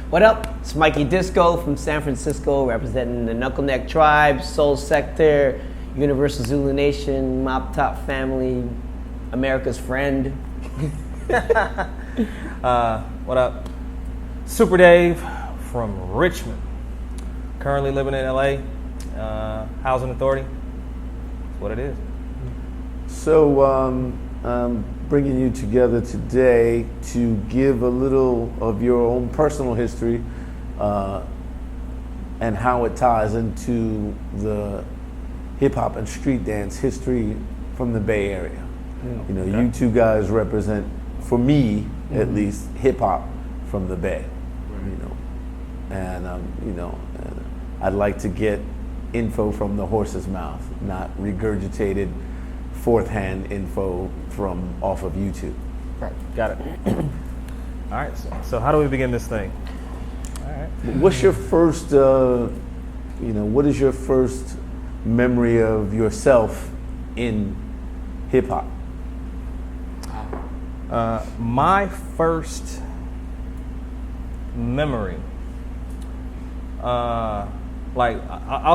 What up? It's Mikey Disco from San Francisco, representing the Knuckleneck Tribe, Soul Sector, Universal Zulu Nation, Mop Top Family, America's Friend. What up? Super Dave from Richmond. Currently living in LA. Housing Authority. That's what it is. So, I'm bringing you together today to give a little of your own personal history and how it ties into the hip hop and street dance history from the Bay Area. You know, you two guys represent, for me at least, hip hop from the Bay. You know, and and I'd like to get info from the horse's mouth, not regurgitated fourth-hand info from off of YouTube. Right, got it. All right, so how do we begin this thing? All right. What's your first, what is your first memory of yourself in hip hop? My first memory, I'll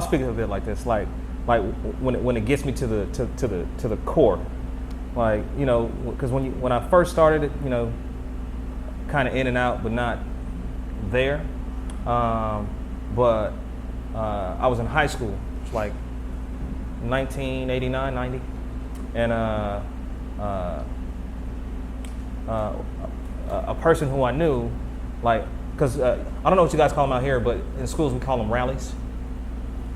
speak of it like this, like when it gets me to the core, like, you know, because when I first started it, you know, kind of in and out, but not there. But I was in high school, like 1989, 90, and a person who I knew, like, because I don't know what you guys call them out here, but in schools we call them rallies.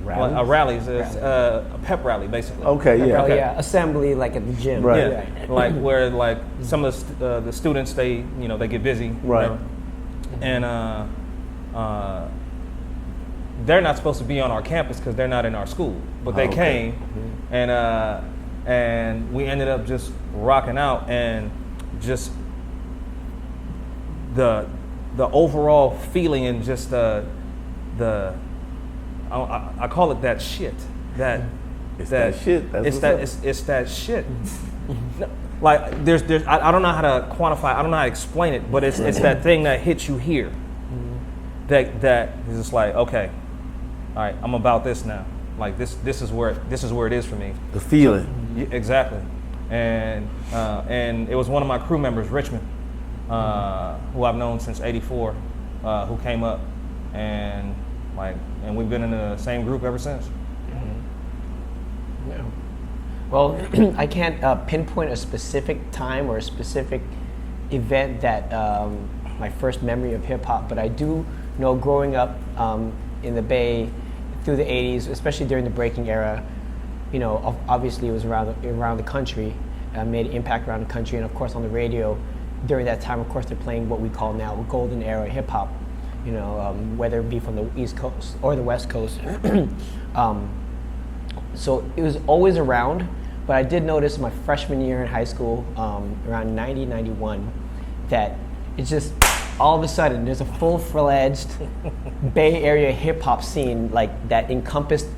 Rallies? A rally is a pep rally, basically. Okay, yeah. Oh yeah, assembly like at the gym. Right. Yeah, like where like some of the students they get busy. Right. Whatever. And they're not supposed to be on our campus because they're not in our school, but they came, and we ended up just rocking out, and just the overall feeling and just the I call it that shit. It's that shit. It's that shit. Like there's I don't know how to quantify. I don't know how to explain it, but it's that thing that hits you here. That is just like, okay, all right, I'm about this now. Like this is where it is for me. The feeling. So, exactly. And it was one of my crew members, Richmond, who I've known since '84, who came up, and we've been in the same group ever since. Yeah. Well, I can't pinpoint a specific time or a specific event that my first memory of hip hop, but I do know growing up in the Bay through the '80s, especially during the breaking era, you know, obviously it was around the country, made an impact around the country, and of course on the radio during that time, of course, they're playing what we call now golden era hip hop, you know, whether it be from the East Coast or the West Coast. So it was always around, but I did notice my freshman year in high school, around 90, 91, that it's just all of a sudden there's a full-fledged Bay Area hip hop scene like that encompassed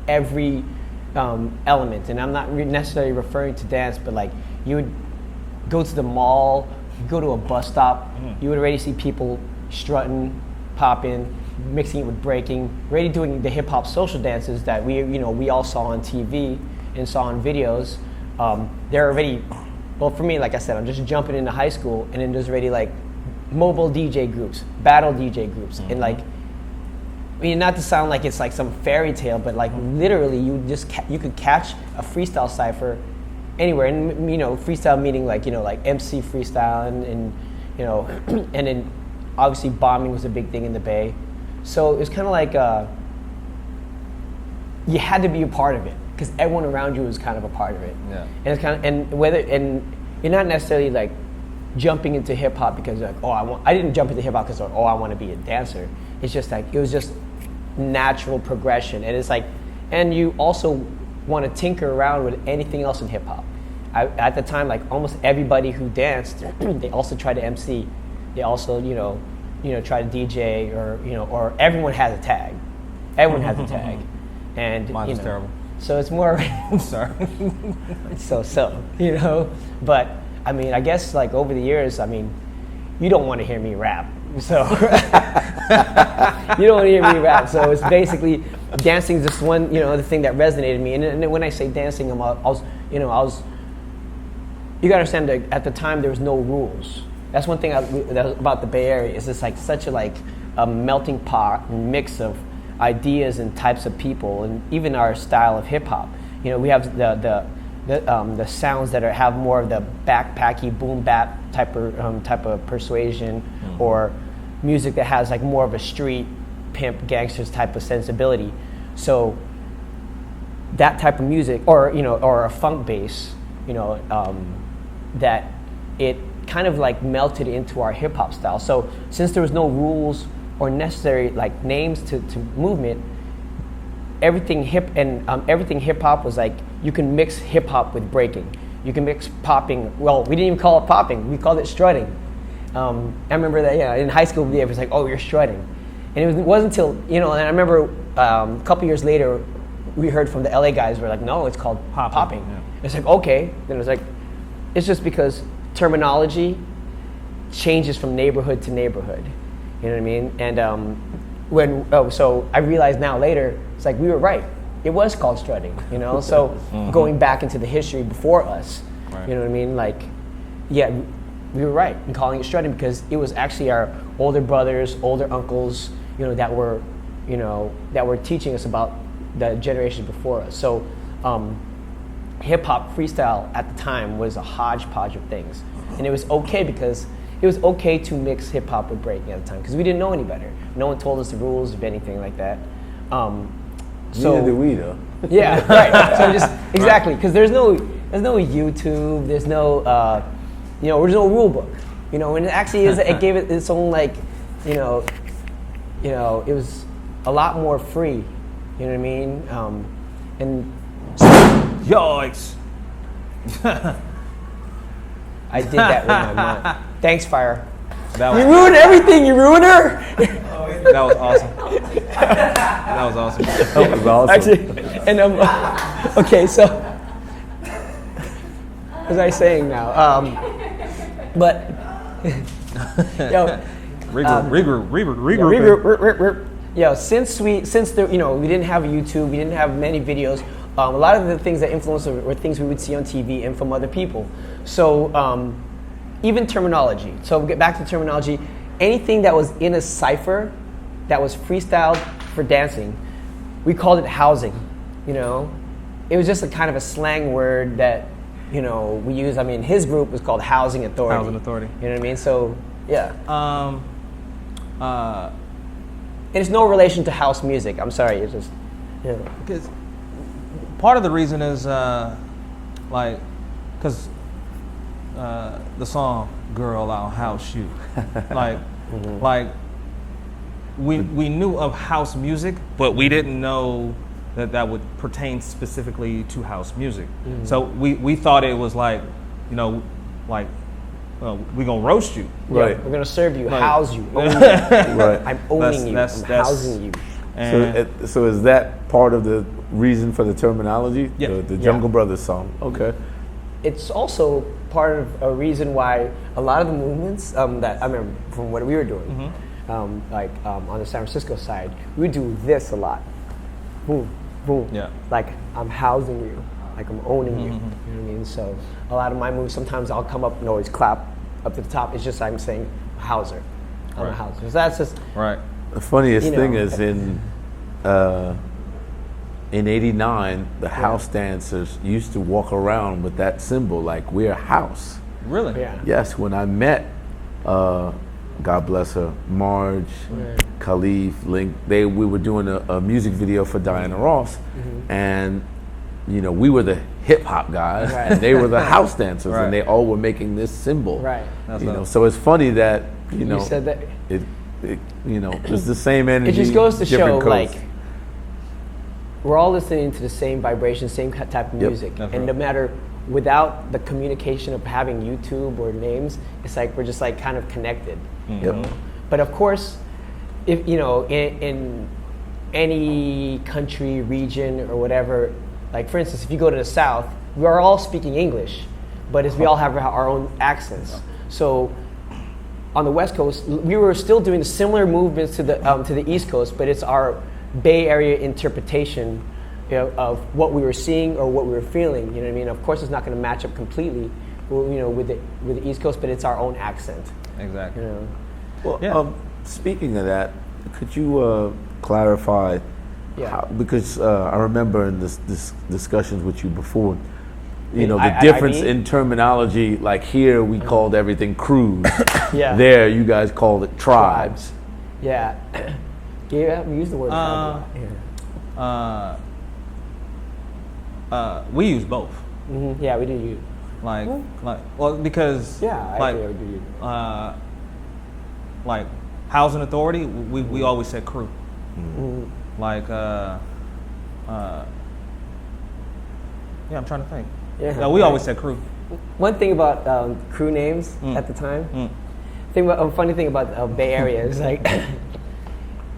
every element. And I'm not necessarily referring to dance, but like you would go to the mall, you go to a bus stop, you would already see people strutting, popping, mixing it with breaking, already doing the hip hop social dances that we all saw on TV and saw on videos. They're already, well, for me, like I said, I'm just jumping into high school, and then there's already like mobile DJ groups, battle DJ groups, and like, I mean, not to sound like it's like some fairy tale, but like literally, you could catch a freestyle cipher anywhere, and you know, freestyle meaning like like MC freestyle, and you know, and then obviously bombing was a big thing in the Bay, so it was kind of like you had to be a part of it because everyone around you was kind of a part of it. Yeah. And it's kind of and you're not necessarily like jumping into hip hop because like, I didn't jump into hip hop because I want to be a dancer. It's just like it was just natural progression, and it's like, and you also want to tinker around with anything else in hip hop. At the time, like almost everybody who danced, they also tried to MC. They also try to DJ, or everyone has a tag. Everyone has a tag, and Mine was terrible. So it's more. I'm sorry. So, you know. But I mean, I guess like over the years, I mean, you don't want to hear me rap. So you don't want to hear me rap. So it's basically dancing is just one, you know, the thing that resonated with me. And when I say dancing, I was, you know, you gotta understand that at the time there was no rules. That's one thing about the Bay Area. Is it's like such a melting pot mix of ideas and types of people, and even our style of hip hop. You know, we have the sounds that have more of the backpacky boom bap type of persuasion, or music that has like more of a street pimp gangsters type of sensibility. So that type of music, or you know, or a funk bass, you know, that it kind of like melted into our hip hop style. So since there was no rules or necessary like names to movement, everything hip hop was like, you can mix hip hop with breaking. You can mix popping. Well, we didn't even call it popping. We called it strutting. I remember that. Yeah, in high school, it was like, oh, you're strutting, and it wasn't until, you know. And I remember a couple years later, we heard from the LA guys. Were like, no, it's called popping. Yeah. It's like, okay. Then it was like, it's just because terminology changes from neighborhood to neighborhood. You know what I mean? And so I realized now later, it's like we were right. It was called strutting, you know? So going back into the history before us, you know what I mean? Like, yeah, we were right in calling it strutting, because it was actually our older brothers, older uncles, you know, that were teaching us about the generations before us. So hip hop freestyle at the time was a hodgepodge of things. And it was okay, because it was okay to mix hip hop with breaking at the time, because we didn't know any better. No one told us the rules of anything like that. So neither did we, though. Yeah, right. So just exactly, because there's no YouTube, there's no there's no rule book, you know. And it actually it gave it its own, like, you know, it was a lot more free, you know what I mean? And Yikes. I did that with my mom. Thanks, Fire. You ruined everything. You ruined her. That was awesome. That was awesome. That was awesome. Actually, and okay, so what was I saying now? But yo, regroup. Yeah, since there, you know, we didn't have YouTube, we didn't have many videos. A lot of the things that influenced were things we would see on TV and from other people. So even terminology. So get back to terminology. Anything that was in a cipher that was freestyled for dancing, we called it housing. You know, it was just a kind of a slang word that, you know, we use. I mean, his group was called Housing Authority. Housing Authority. You know what I mean? So yeah. It's no relation to house music. I'm sorry. It's just, you know. Because part of the reason is because the song "Girl, I'll House You," like we knew of house music, but we didn't know that would pertain specifically to house music. Mm-hmm. So we thought it was like, you know, like, we're gonna roast you. Right. Yeah, we're gonna serve you, house you. Right. I'm owning you. I'm housing you. So is that part of the reason for the terminology? Yeah. The Jungle Brothers song. Okay. It's also part of a reason why a lot of the movements that I remember from what we were doing, on the San Francisco side, we would do this a lot. Boom, boom. Yeah. Like, I'm housing you. Like, I'm owning you. You know what I mean? So a lot of my moves, sometimes I'll come up and always clap up to the top. It's just I'm saying houser. I'm a houser. So that's just right. The funniest thing is in '89, the house dancers used to walk around with that symbol, like, we're house. Really? Yeah. Yes, when I met, God bless her, Marge, Khalif, Link, we were doing a music video for Diana Ross, and, you know, we were the hip hop guys, and they were the house dancers, and they all were making this symbol. Right. You know, so it's funny that, you know, said that. It you know, it's the same energy. It just goes to show, different codes. like, we're all listening to the same vibration, same type of music, and no matter, without the communication of having YouTube or names, it's like we're just like kind of connected. But of course, if you know, in any country, region, or whatever, Like, for instance, if you go to the South, we are all speaking English, but we all have our own accents. So on the West Coast, we were still doing similar movements to the East Coast, but it's our Bay Area interpretation, of what we were seeing or what we were feeling. You know what I mean? Of course, it's not going to match up completely, with the East Coast, but it's our own accent. Exactly. You know? Well, Yeah. speaking of that, could you clarify? Yeah. Because I remember in this discussions with you before, the I difference mean? in terminology. Like here, we called everything crews. Yeah. There, you guys called it tribes. Yeah. Yeah, we use the word tribe a lot. We use both. Mm-hmm. Yeah, we do use. Because I do use. like housing authority, we always said crew. Mm-hmm. Like I'm trying to think. Yeah. No, we always said crew. One thing about crew names at the time. A funny thing about Bay Area is like,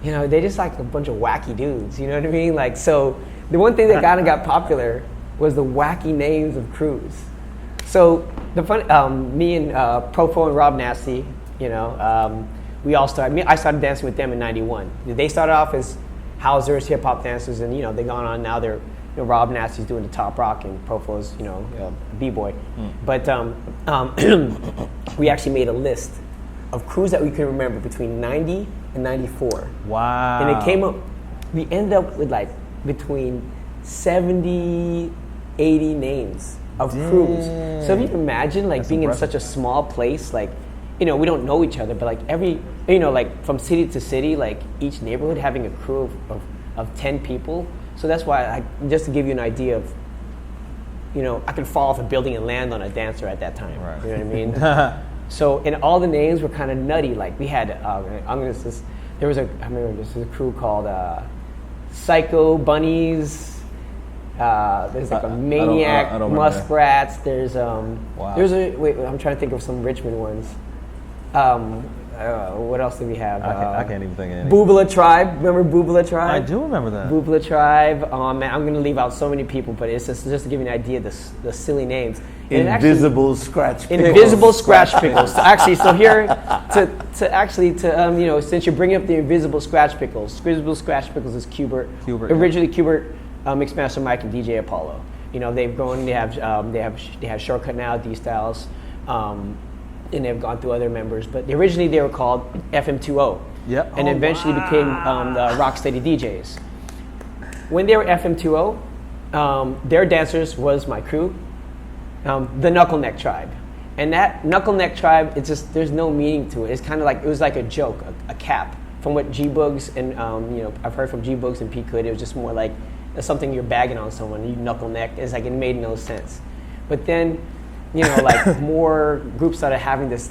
they just like a bunch of wacky dudes. You know what I mean? Like, so the one thing that kind of got popular was the wacky names of crews. So the fun, me and Profo and Rob Nasty, we all started. I started dancing with them in '91. They started off as Housers, hip hop dancers, and they've gone on now. They're Rob Nasty's doing the top rock, and Profo's b-boy. But we actually made a list of crews that we can remember between '90 and '94. Wow! And it came up. We ended up with like between 70, 80 names of crews. So if you can imagine like being impressive. in such a small place, like we don't know each other, but like every like from city to city, like each neighborhood having a crew of 10 people. So that's why just to give you an idea of I could fall off a building and land on a dancer at that time. Right. You know what I mean? So and all the names were kind of nutty. Like we had I remember this is a crew called Psycho Bunnies. There's like a Maniac I don't remember Muskrats. There's Wow. there's I'm trying to think of some Richmond ones. What else do we have? I can't even think of any. Boobala Tribe. Remember Boobala Tribe? I do remember that. Boobala Tribe. Oh man, I'm gonna leave out so many people, but it's just to give you an idea of the silly names. And Invisible scratch pickles. Invisible scratch pickles. So here, since you're bringing up the invisible scratch pickles is Qbert. Originally, Qbert, Mixmaster Mike and DJ Apollo. They've grown. They have Shortcut now, D Styles, and they've gone through other members. But originally they were called FM20. Yep. And eventually became the Rocksteady DJs. When they were FM20, their dancers was my crew. The Knuckleneck Tribe. And that Knuckleneck Tribe, it's just, there's no meaning to it. It's kind of like, it was like a joke, a cap. From what G-Boogs and, I've heard from G-Boogs and P. Could, it was just more like something you're bagging on someone, you knuckleneck. It's like, it made no sense. But then, like more groups started having this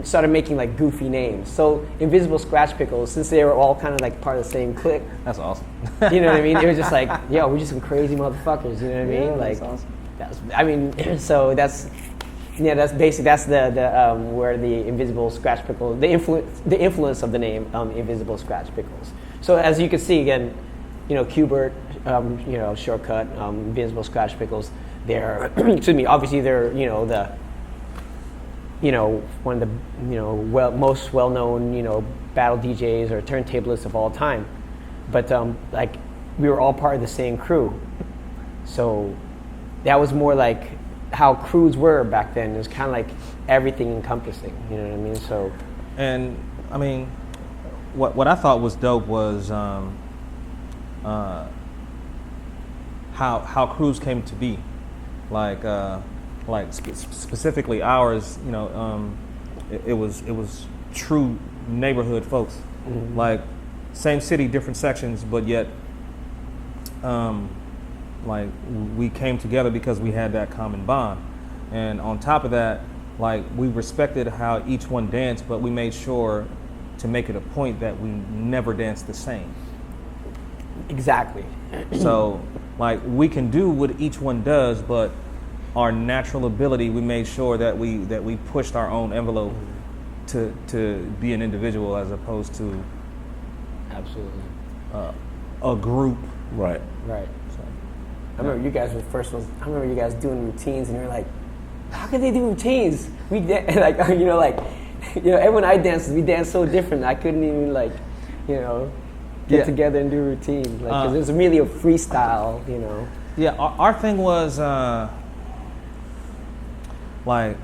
started making like goofy names. So Invisible Scratch Pickles, since they were all kind of like part of the same clique. That's awesome. You know what I mean? It was just like, yo, we're just some crazy motherfuckers. You know what I mean? Yeah, Like, that's awesome. So that's the where the Invisible Scratch Pickles, the influence of the name Invisible Scratch Pickles. So as you can see again, Qbert, Shortcut, Invisible Scratch Pickles. They're obviously they're one of the most well-known battle DJs or turntablists of all time, but we were all part of the same crew, so that was more like how crews were back then. It was kind of like everything encompassing, you know what I mean? So, and I mean, what I thought was dope was how crews came to be, specifically ours. It was true neighborhood folks, like same city, different sections, but yet we came together because we had that common bond. And on top of that, we respected how each one danced, but we made sure to make it a point that we never danced the same. Exactly. So we can do what each one does, but our natural ability, we made sure that we pushed our own envelope to be an individual as opposed to Absolutely. A group Right. Right. So, I remember you guys were the first ones. I remember you guys doing routines, and you were like, "How can they do routines?" We like everyone I danced with, we danced so different. I couldn't even get together and do routines. Like, 'cause it was really a freestyle, Yeah, our thing was like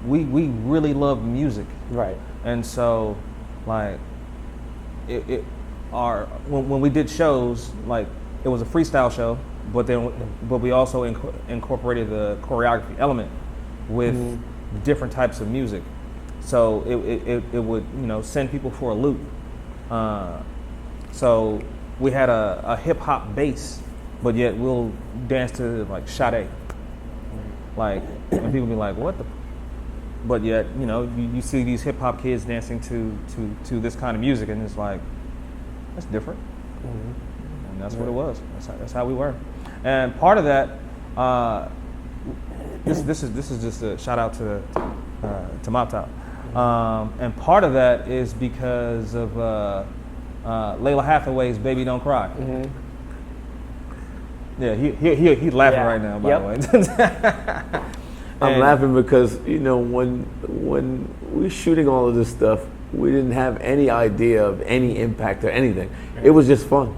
we really loved music, Right. and so like when we did shows, like it was a freestyle show, but we also incorporated the choreography element with different types of music, so it would send people for a loop. So we had a hip hop bass, but yet we'll dance to like Sade. Like, and people be like, "What the?" But yet, you see these hip hop kids dancing to this kind of music, and it's like, that's different. And that's what it was. That's how we were. And part of that, this is just a shout out to Mop Top. And part of that is because of Layla Hathaway's "Baby Don't Cry." Yeah, he's laughing right now. By the way, I'm laughing because when we were shooting all of this stuff, we didn't have any idea of any impact or anything. It was just fun.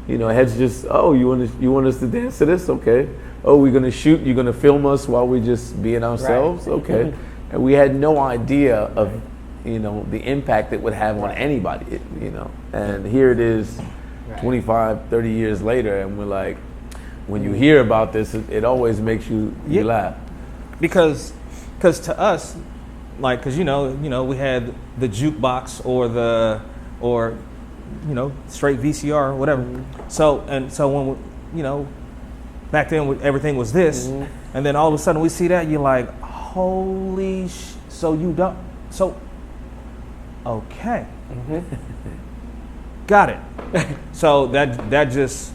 Heads just, oh, you want us to dance to this? Okay. Oh, we're gonna shoot. You're gonna film us while we just being ourselves? Right. Okay. And we had no idea of the impact it would have on anybody. And here it is, 25, 30 years later, and we're like, when you hear about this, it always makes you laugh. Because to us, like, because we had the jukebox or straight VCR or whatever. So when back then everything was this, and then all of a sudden we see that, you're like, holy so you don't, so okay, got it. So that just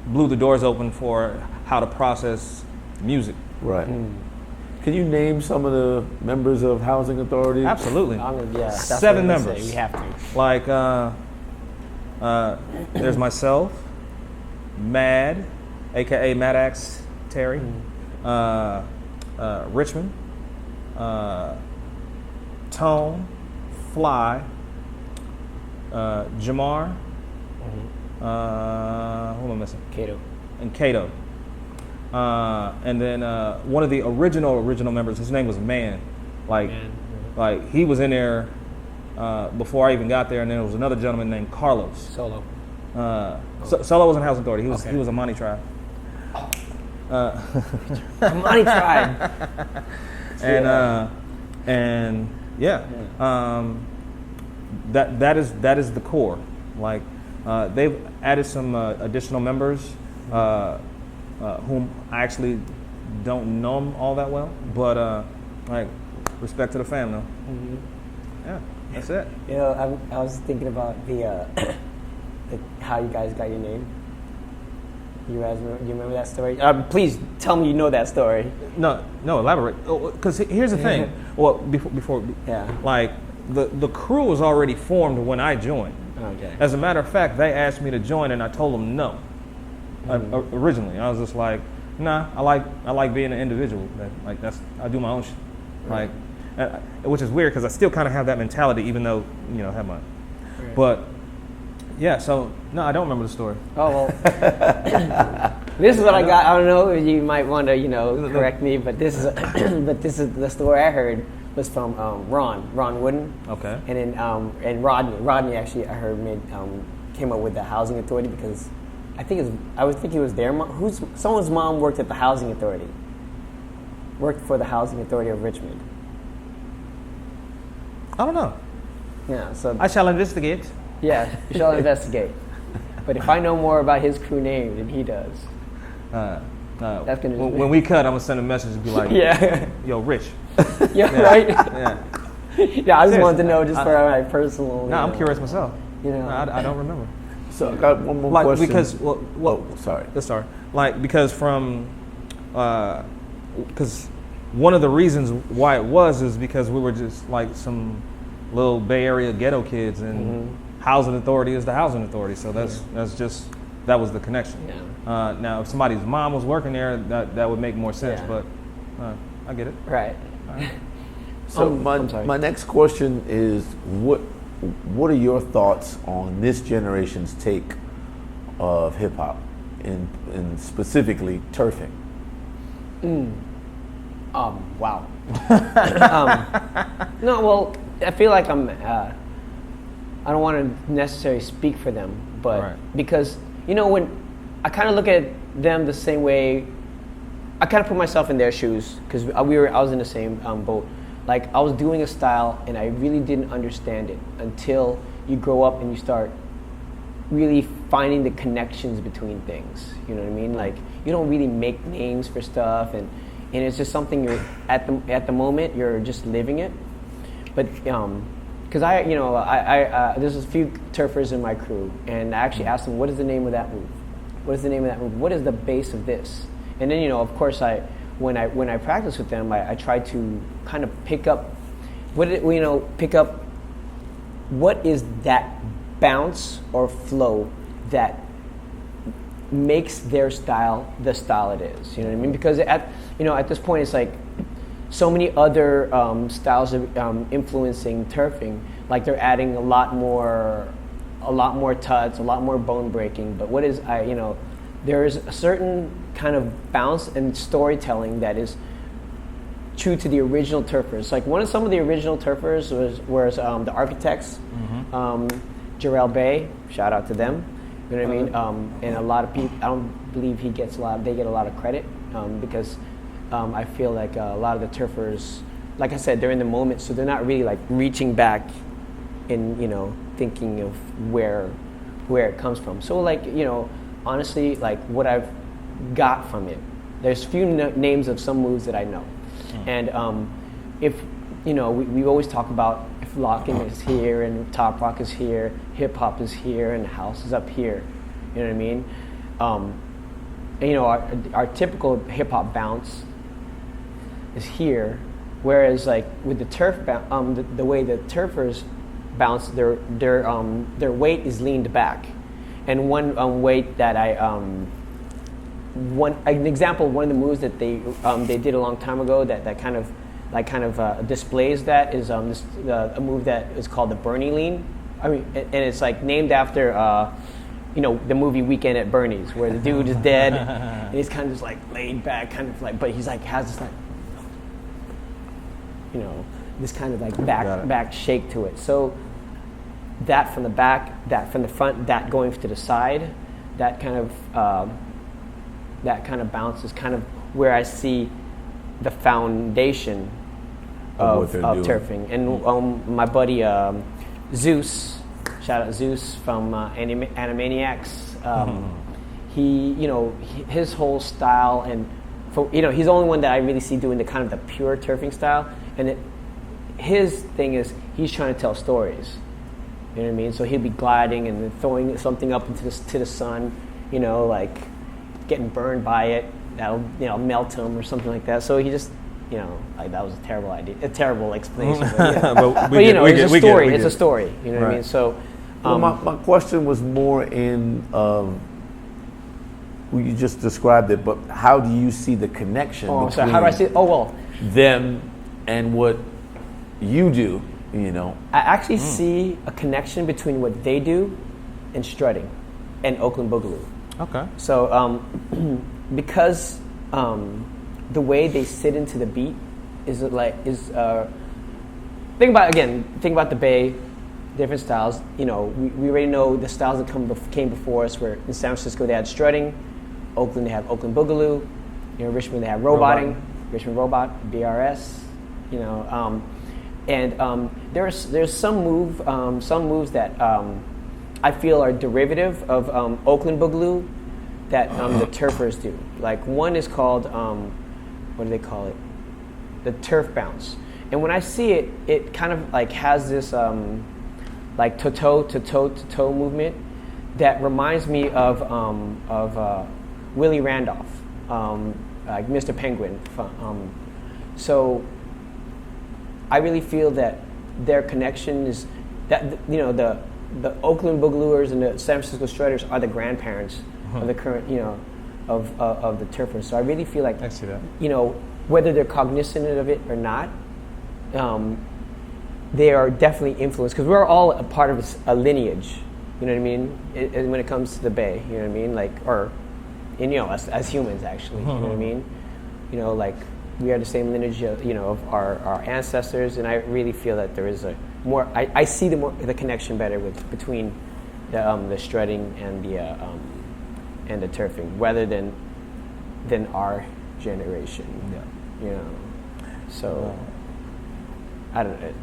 blew the doors open for how to process music. Right. Can you name some of the members of Housing Authority? Absolutely. 7 members. We have to. Like, there's myself, Mad, aka Maddox Terry, Richmond, Tone, Fly, Jamar, who am I missing? Kato. And Kato. And then one of the original members, his name was Man. Like he was in there before I even got there, and then there was another gentleman named Carlos. Solo. Solo was in Housing Authority. He was a Monty Tribe. Monty Tribe. That is the core. Like they've added some additional members. Whom I actually don't know them all that well, but like respect to the family. Yeah, that's it. I was thinking about the how you guys got your name. You remember that story? Please tell me you know that story. No, elaborate. Because here's the thing. Well, before, like the crew was already formed when I joined. Okay. As a matter of fact, they asked me to join, and I told them no. Originally, I was just like, nah. I like being an individual. I do my own shit. Like, which is weird because I still kind of have that mentality, even though have my. Right. But yeah, so no, I don't remember the story. Oh well, this is what I got. I don't know. You might want to correct me, but this is the story I heard was from Ron Wooden. Okay. And then and Rodney actually I heard came up with the Housing Authority because. I would think it was their mom. Someone's mom worked at the Housing Authority. Worked for the Housing Authority of Richmond. I don't know. Yeah, so I shall investigate. Yeah, you shall investigate. But if I know more about his crew name than he does, that's gonna. When we cut, I'm gonna send a message and be like, yo, Rich. Right. Yeah. Yeah, I just wanted to know just for my personal. No, I'm curious myself. I don't remember. So I got one more question. Because sorry. Let's start. Because one of the reasons why it was is because we were just like some little Bay Area ghetto kids, and Housing Authority is the Housing Authority. So that's just that was the connection. Yeah. Now, if somebody's mom was working there, that would make more sense. Yeah. But I get it. Right. So I'm sorry. my next question is, what are your thoughts on this generation's take of hip hop, and specifically turfing? Wow. No, well, I feel like I don't want to necessarily speak for them, but Right. because, when I kind of look at them the same way, I kind of put myself in their shoes, because I was in the same boat. Like, I was doing a style and I really didn't understand it until you grow up and you start really finding the connections between things. You know what I mean? Like, you don't really make names for stuff, and it's just something you're at the moment you're just living it. But because there's a few turfers in my crew, and I actually asked them, what is the name of that move? What is the name of that move? What is the base of this? And then, of course, when I practice with them, I try to kind of pick up what is that bounce or flow that makes their style the style it is. You know what I mean? Because at this point, it's like so many other styles of influencing turfing. Like, they're adding a lot more tuts, a lot more bone breaking. But there is a certain kind of bounce and storytelling that is true to the original turfers. Like, some of the original turfers was the Architects, Jarrell Bay. Shout out to them. You know what I mean? And a lot of people, I don't believe they get a lot of credit because I feel like a lot of the turfers, like I said, they're in the moment, so they're not really like reaching back and thinking of where it comes from. So honestly, like what I've got from it, there's few names of some moves that I know, and if we always talk about if locking is here and top rock is here, hip hop is here, and house is up here. You know what I mean? Our typical hip hop bounce is here, whereas like with the turf the way the turfers bounce, their weight is leaned back, and one weight that an example of one of the moves that they did a long time ago that kind of displays that is a move that is called the Bernie lean. I mean, and it's like named after the movie Weekend at Bernie's, where the dude is dead and he's kind of just like laid back, kind of like, but he's like has this like this kind of like back shake to it. So that from the back, that from the front, that going to the side, that kind of bounce is kind of where I see the foundation of turfing. And my buddy Zeus, shout out Zeus from Animaniacs. His whole style, and he's the only one that I really see doing the kind of the pure turfing style. And his thing is he's trying to tell stories. You know what I mean? So he'll be gliding and then throwing something up into the sun, like getting burned by it. That'll melt him or something like that. So he just like that was a terrible idea, a terrible explanation. But, it's a story. It's a story. You know what I mean? So my question was more in you just described it, but how do you see the connection between so how do I see it? them and what you do? I actually see a connection between what they do and strutting and Oakland Boogaloo. Okay. So because the way they sit into the beat is think about the Bay, different styles. We already know the styles that came before us. Where in San Francisco they had strutting, Oakland they have Oakland Boogaloo, Richmond they have roboting, Richmond Robot, BRS, and there's some moves that I feel are derivative of Oakland Boogaloo that the turfers do. Like one is called what do they call it? The turf bounce. And when I see it, it kind of like has this like toe movement that reminds me of Willie Randolph, like Mr. Penguin. So I really feel that their connection is that the Oakland Boogalooers and the San Francisco Strutters are the grandparents of the current, of the turfers. So I really feel like, I see that. Whether they're cognizant of it or not, they are definitely influenced because we're all a part of a lineage. You know what I mean? When it comes to the Bay, you know what I mean? Like, as humans, actually, you know what I mean? Like we are the same lineage, of our ancestors, and I really feel that there is a more. I see the connection better between the strutting and the turfing, rather than our generation. Yeah. So I don't know.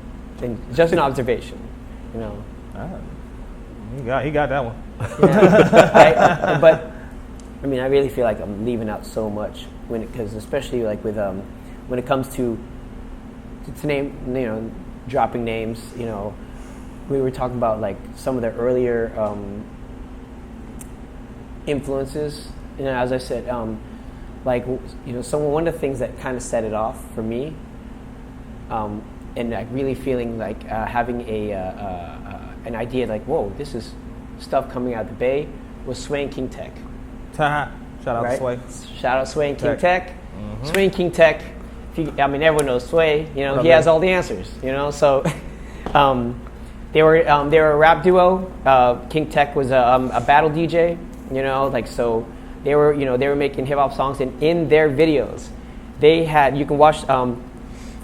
And just an observation, He got that one. Yeah. But I really feel like I'm leaving out so much because especially like with when it comes to name, dropping names. We were talking about like some of the earlier influences. As I said, one of the things that kind of set it off for me, and like really feeling like having an idea like, whoa, this is stuff coming out of the Bay, was Sway and King Tech. Shout out Right? to Sway. Shout out Sway and King Tech. Tech. Sway and King Tech. Everyone knows Sway. He has all the answers. So they were a rap duo. King Tech was a battle DJ. So they were making hip hop songs, and in their videos, they had, you can watch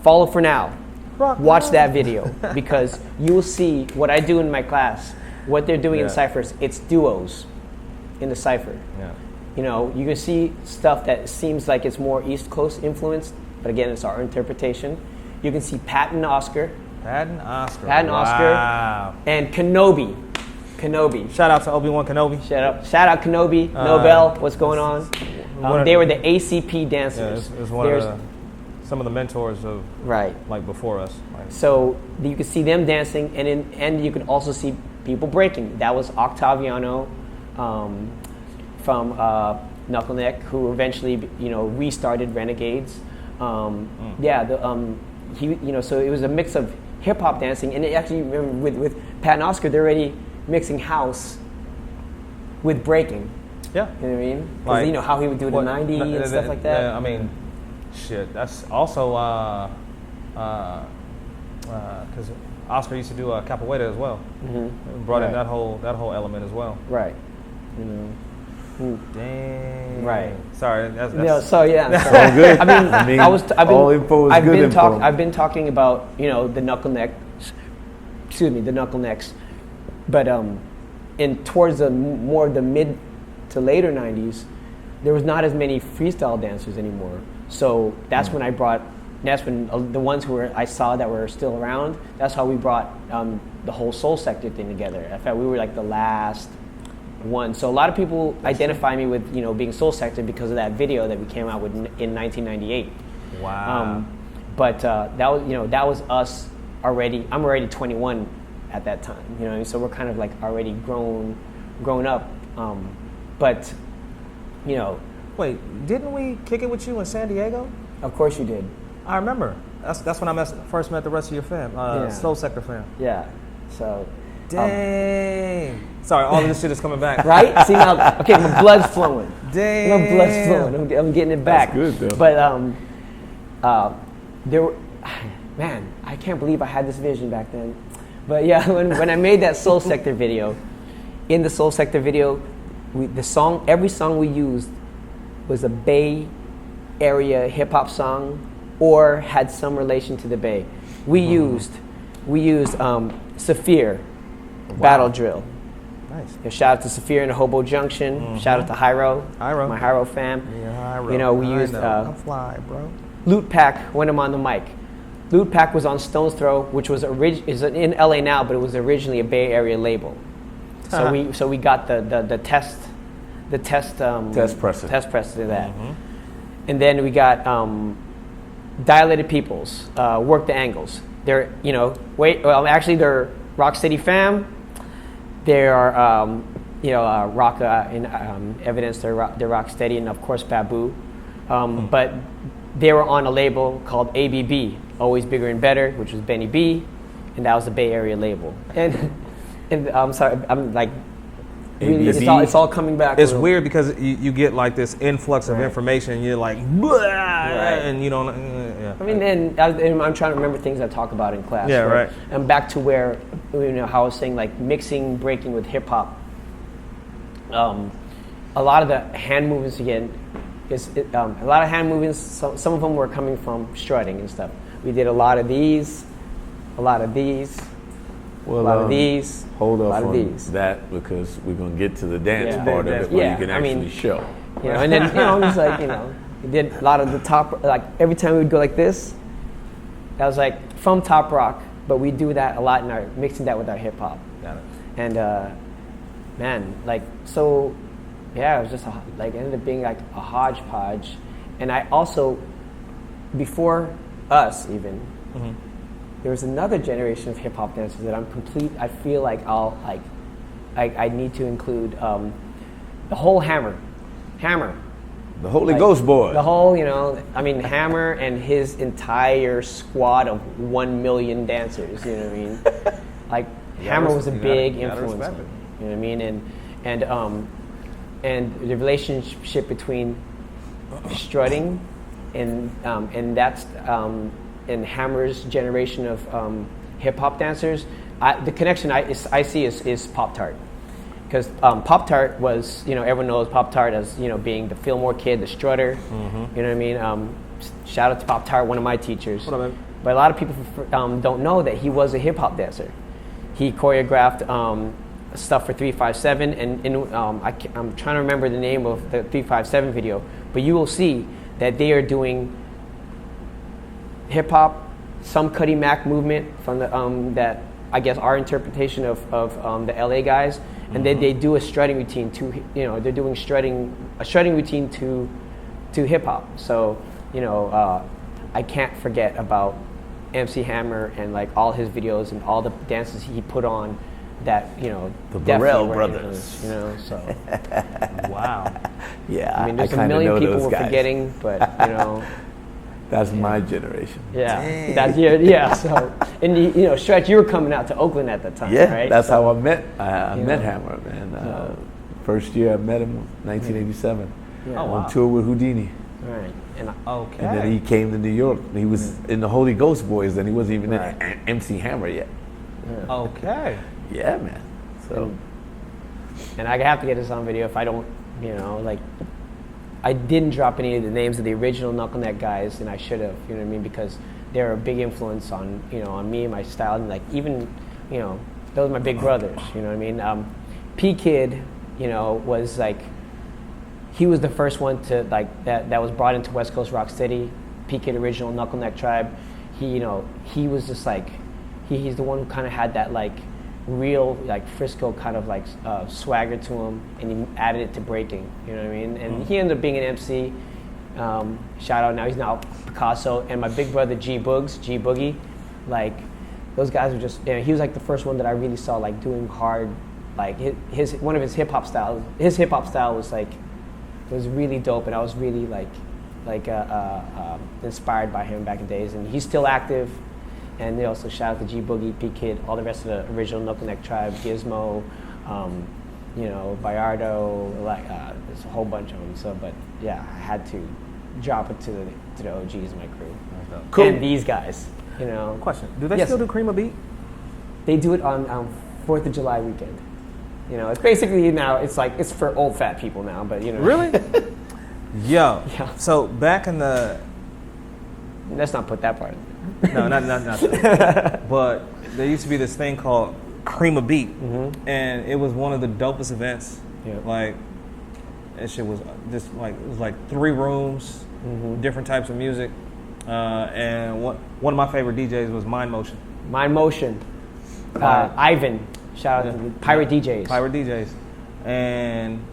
Follow For Now. Watch that video because you will see what I do in my class. What they're doing in ciphers, it's duos in the cipher. Yeah. You can see stuff that seems like it's more East Coast influenced, but again, it's our interpretation. You can see Pat and Oscar. Pat and Oscar. Wow. And Kenobi. Shout out to Obi-Wan Kenobi. Shout out Kenobi. Nobel, what's going on? They were the ACP dancers. Yeah, it's one of some of the mentors of like before us. So you could see them dancing, and you could also see people breaking. That was Octaviano from Knuckleneck, who eventually restarted Renegades. So it was a mix of hip hop dancing, and actually with Pat and Oscar, they're already mixing house with breaking. Yeah, you know what I mean? Because how he would do the 90 and stuff like that. Yeah, shit. That's also because Oscar used to do capoeira as well. Mm-hmm. Brought in that whole element as well. Right. Dang. Right. Sorry. That's So yeah. All good. I've been talking about the Knucklenecks, but towards the more the mid to later 90s, there was not as many freestyle dancers anymore. So that's when the ones I saw that were still around, that's how we brought the whole Soul Sector thing together. In fact, we were like the last one. So a lot of people identify me with being Soul Sector because of that video that we came out with in 1998. Wow. But that was us already. I'm already 21 at that time. So we're kind of like already grown up. But Wait, didn't we kick it with you in San Diego? Of course you did. I remember. That's when I first met the rest of your fam, Soul Sector fam. Yeah. So. Dang. Sorry, all of this shit is coming back. Right? See now, okay, my blood's flowing. Dang. My blood's flowing. I'm getting it back. That's good, though. But there were, man, I can't believe I had this vision back then. But yeah, when I made that Soul Sector video, in the Soul Sector video, every song we used was a Bay Area hip hop song or had some relation to the Bay. We used Saphir. Battle Drill. Nice. Shout out to Saphir in the Hobo Junction. Mm-hmm. Shout out to Hyro. My Hyro fam. Yeah, Hyro. We used I'm fly, bro. Loot Pack when I'm on the mic. Loot Pack was on Stone's Throw, which was is in LA now, but it was originally a Bay Area label. So we got the test press to that, and then we got Dilated Peoples, Work the Angles. They're they're Rocksteady fam. They are Rock in Evidence. They're Rocksteady, and of course Babu. But they were on a label called ABB, Always Bigger and Better, which was Benny B, and that was the Bay Area label. And I'm sorry, I'm like really, ABV. it's all coming back. It's weird because you get like this influx of information, and you're like, and you don't. Yeah. I mean, and I'm trying to remember things I talk about in class. Yeah, right. And back to where, how I was saying, like mixing breaking with hip hop. A lot of the hand movements again, a lot of hand movements. Some of them were coming from strutting and stuff. We did a lot of these, a lot of these, Well, a lot of these, hold a off lot of on these. that because we're gonna get to the dance Yeah. part of it where Yeah, you can I mean, actually show. And then it's like we did a lot of the top. Like every time we would go like this, that was like from top rock, but we do that a lot in our mixing that with our hip hop. Got it. And man, like so, yeah, it was just like ended up being like a hodgepodge. And I also, before us even, there was another generation of hip hop dancers that I feel like I need to include the whole Hammer. The Holy Like, Ghost Boy. The whole, Hammer and his entire squad of 1 million dancers, you know what I mean? Like, Hammer was a big influence on me, you know what I mean? And the relationship between strutting and that's and Hammer's generation of hip hop dancers, the connection I see is Pop Tart. Because Pop Tart was, everyone knows Pop Tart as, being the Fillmore kid, the strutter. You know what I mean? Shout out to Pop Tart, one of my teachers. What up, man? But a lot of people don't know that he was a hip hop dancer. He choreographed stuff for 357, and I'm trying to remember the name of the 357 video, but you will see that they are doing hip hop, some Cuddy Mac movement from the that I guess our interpretation of the LA guys. And then they do a strutting routine they're doing a strutting routine to hip hop. So, I can't forget about MC Hammer and like all his videos and all the dances he put on that, The definitely Burrell were brothers. influenced, so. Wow. Yeah, I mean, there's a kinda million know people those we're guys. forgetting, but, That's my generation. yeah. That's, yeah, so. And, Stretch, you were coming out to Oakland at the time, Yeah, right? that's So- how I met. I met Hammer, man. First year I met him, 1987, Yeah. on tour with Houdini. Right. And Okay. And then he came to New York. He was in the Holy Ghost Boys, and he wasn't even Right. in MC Hammer yet. Okay. Yeah, man. So And I have to get this on video if I don't, I didn't drop any of the names of the original Knuckleneck guys, and I should have, you know what I mean, because they're a big influence on, on me and my style, and like even, those are my big brothers, you know what I mean. P Kid, was like, he was the first one to like that was brought into West Coast Rock City. P Kid, original Knuckleneck Tribe. He was just like, he's the one who kind of had that like real like Frisco kind of like swagger to him, and he added it to breaking, you know what I mean. And he ended up being an MC. Shout out, now he's now Picasso. And my big brother G Boogie, like those guys were just, he was like the first one that I really saw like doing hard, like his one of his hip hop styles. His hip hop style was like, it was really dope, and I was really inspired by him back in the days. And he's still active. And they also shout out to G Boogie, P Kid, all the rest of the original Knuckleneck Tribe, Gizmo, Bayardo, there's a whole bunch of them. So, but yeah, I had to drop it to the OGs of my crew. Cool. And these guys, Question: do they Yes. still do Cream of Beat? They do it on 4th of July weekend. It's basically now it's for old fat people now, but Really? Yo. Yeah. So back in the Let's not put that part in. no, not that. But there used to be this thing called Cream of Beat, and it was one of the dopest events. Yeah. Like, that shit was just like, it was like 3 rooms, different types of music, and one of my favorite DJs was Mind Motion. Mind Motion, Ivan, shout out to the Pirate DJs. Pirate DJs, and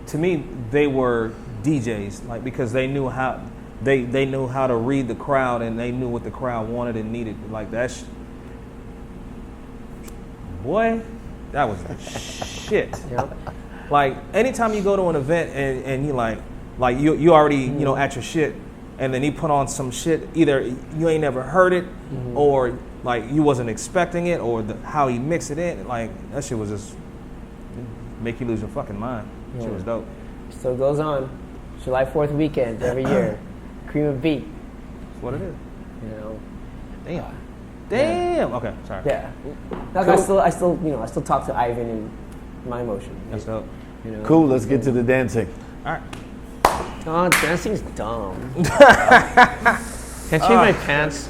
to me they were DJs, like, because they knew how. They knew how to read the crowd, and they knew what the crowd wanted and needed. Like that, boy, that was the shit. Yep. Like anytime you go to an event and you like you already at your shit, and then he put on some shit, either you ain't never heard it, or like you wasn't expecting it, or how he mixed it in. Like that shit was just make you lose your fucking mind. Yeah. Shit was dope. Still goes on. July 4th weekend every year. Cream of beat. That's what it is. You know. Damn. Okay, sorry. Yeah. No, I still talk to Ivan in my emotion. That's dope. You know. Cool. Let's get to the dancing. All right. Oh, dancing's dumb. Can I change my pants?